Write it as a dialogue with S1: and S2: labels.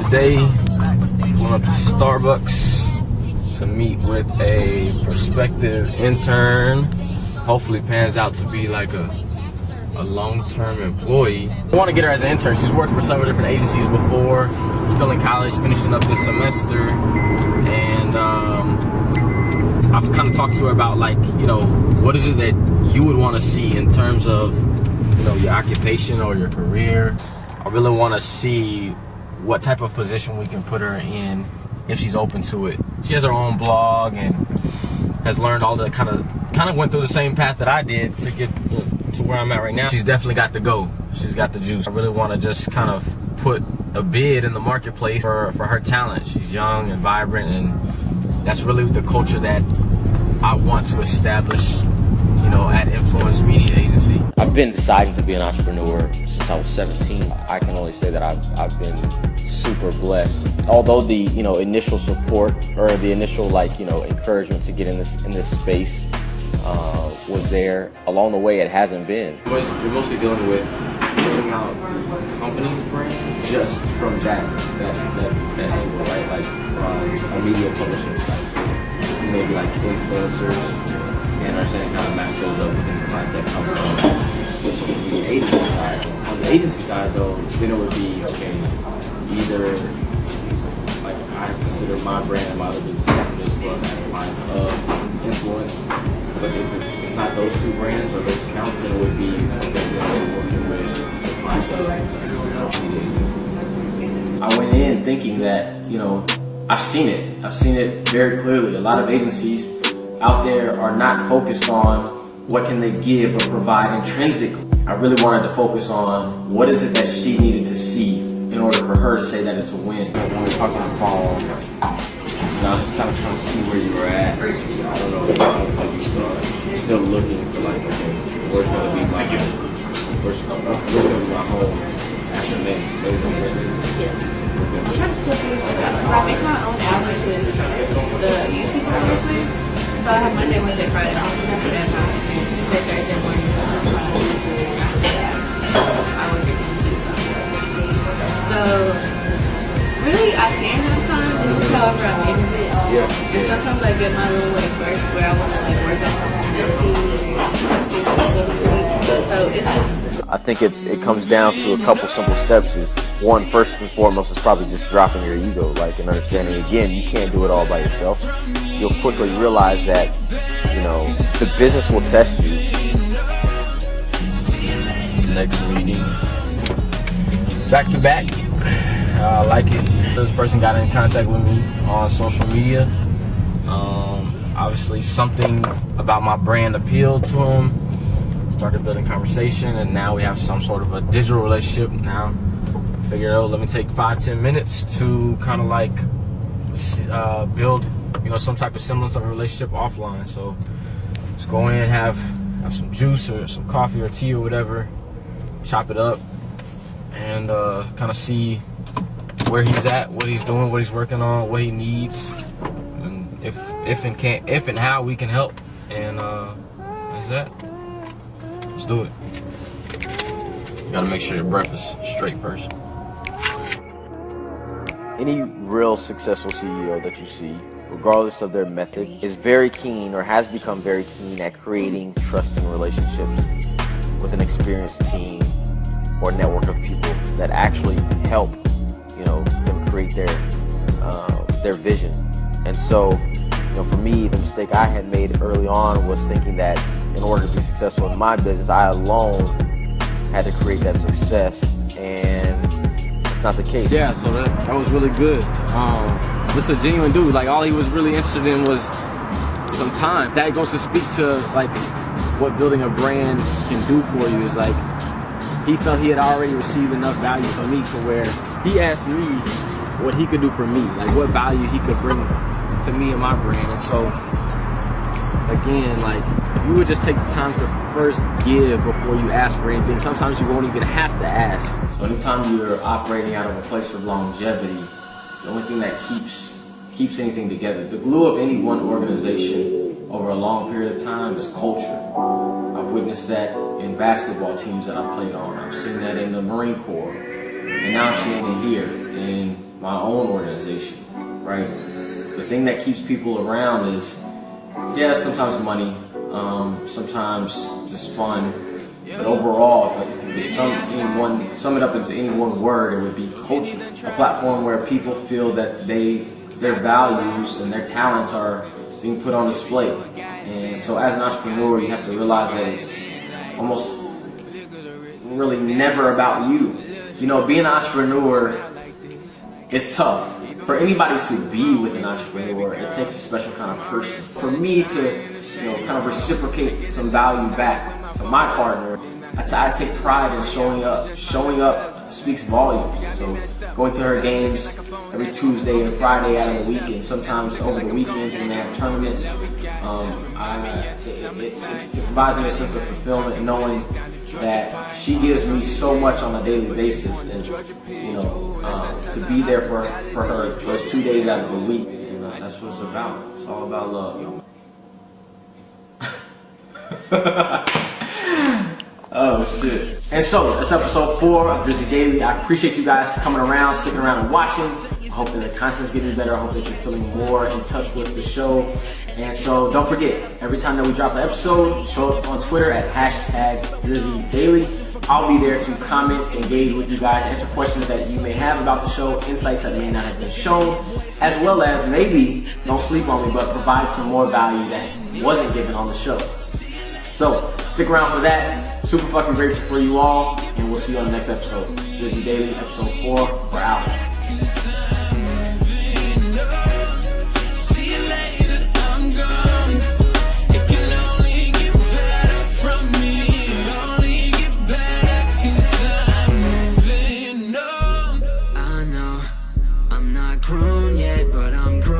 S1: Today, going up to Starbucks to meet with a prospective intern. Hopefully pans out to be like a long-term employee. I want to get her as an intern. She's worked for several different agencies before, still in college, finishing up this semester. And I've kind of talked to her about, like, you know, what is it that you would want to see in terms of, you know, your occupation or your career. I really want to see what type of position we can put her in if she's open to it. She has her own blog and has learned all the kind of went through the same path that I did to get, you know, to where I'm at right now. She's definitely got the go. She's got the juice. I really want to just kind of put a bid in the marketplace for her talent. She's young and vibrant, and that's really the culture that I want to establish, you know, at Influence Media Agency.
S2: I've been deciding to be an entrepreneur since I was 17. I can only say that I've been super blessed. Although the, you know, initial support or the initial, like, you know, encouragement to get in this space was there, along the way it hasn't been.
S1: You're mostly dealing with building out companies brand just from that angle, right? Like from a media publishing site, maybe like influencers, and understanding how to match those up with the clients that come from the agency side. On the agency side, though, then it would be, okay, either like I consider my brand and my other business just for a line of influence, but if it's not those two brands or those accounts, then it would be working with the clients of social media agencies. I went in thinking that, you know, I've seen it very clearly. A lot of agencies out there are not focused on what can they give or provide intrinsically. I really wanted to focus on what is it that she needed to see in order for her to say that it's a win. When we're talking on the phone, I was just kind of trying to see where you were at. I don't know if you still looking for, like, okay, where's going to be my home? Where's going to be my home after next?
S3: I'm trying to split this up because I make my own hours with the UC program. So I have Monday, Wednesday, Friday off, and after that, Tuesday, Thursday morning, after that, I work again Tuesday. So really, I can have time, it's just however I manage it. And sometimes I get my little like burst where I want to like work on something 15 or go to sleep. So it's just,
S2: I think it comes down to a couple simple steps. Is one, first and foremost, is probably just dropping your ego, like, and understanding, again, you can't do it all by yourself. You'll quickly realize that, you know, the business will test you.
S1: Next meeting, back to back. I like it. This person got in contact with me on social media. Obviously something about my brand appealed to him. Started building conversation, and now we have some sort of a digital relationship. Now I figured, oh, let me take 5-10 minutes to kind of like build, you know, some type of semblance of a relationship offline. So just go in, have some juice or some coffee or tea or whatever, chop it up, and kind of see where he's at, what he's doing, what he's working on, what he needs, and if and how we can help. And that's that. Let's do it. You gotta make sure your breath is straight first.
S2: Any real successful CEO that you see, regardless of their method, is very keen or has become very keen at creating trusting relationships with an experienced team or network of people that actually help, you know, them create their vision. And so, you know, for me, the mistake I had made early on was thinking that in order to be successful in my business, I alone had to create that success, and it's not the case.
S1: Yeah, so that was really good. This is a genuine dude. Like, all he was really interested in was some time. That goes to speak to, like, what building a brand can do for you. Is like, he felt he had already received enough value from me to where he asked me what he could do for me, like what value he could bring to me and my brand. And so, again, like, if you would just take the time to first give before you ask for anything, sometimes you won't even have to ask. So anytime you're operating out of a place of longevity, the only thing that keeps anything together, the glue of any one organization over a long period of time, is culture. I've witnessed that in basketball teams that I've played on. I've seen that in the Marine Corps. And now I'm seeing it here in my own organization, right? The thing that keeps people around is, yeah, sometimes money, sometimes just fun, but overall, if I could sum it up into any one word, it would be culture. A platform where people feel that their values and their talents are being put on display. And so as an entrepreneur, you have to realize that it's almost really never about you. You know, being an entrepreneur is tough. For anybody to be with an entrepreneur, it takes a special kind of person. For me to, kind of reciprocate some value back to my partner, I take pride in showing up. Showing up speaks volumes. So going to her games every Tuesday and Friday out of the weekend, sometimes over the weekends when they have tournaments, it provides me a sense of fulfillment knowing that she gives me so much on a daily basis, and to be there for her those 2 days out of the week, that's what it's about. It's all about love. Oh shit. And so that's episode 4 of Drizzy Daily. I appreciate you guys coming around, sticking around and watching. I hope that the content's getting better. I hope that you're feeling more in touch with the show. And so don't forget, every time that we drop an episode, show up on Twitter at #DRIZZYDAILY. I'll be there to comment, engage with you guys, answer questions that you may have about the show, insights that may not have been shown, as well as maybe, don't sleep on me, but provide some more value that wasn't given on the show. So stick around for that. Super fucking grateful for you all, and we'll see you on the next episode. Drizzy Daily, episode 4. We're out.
S4: Grown yet, but I'm grown.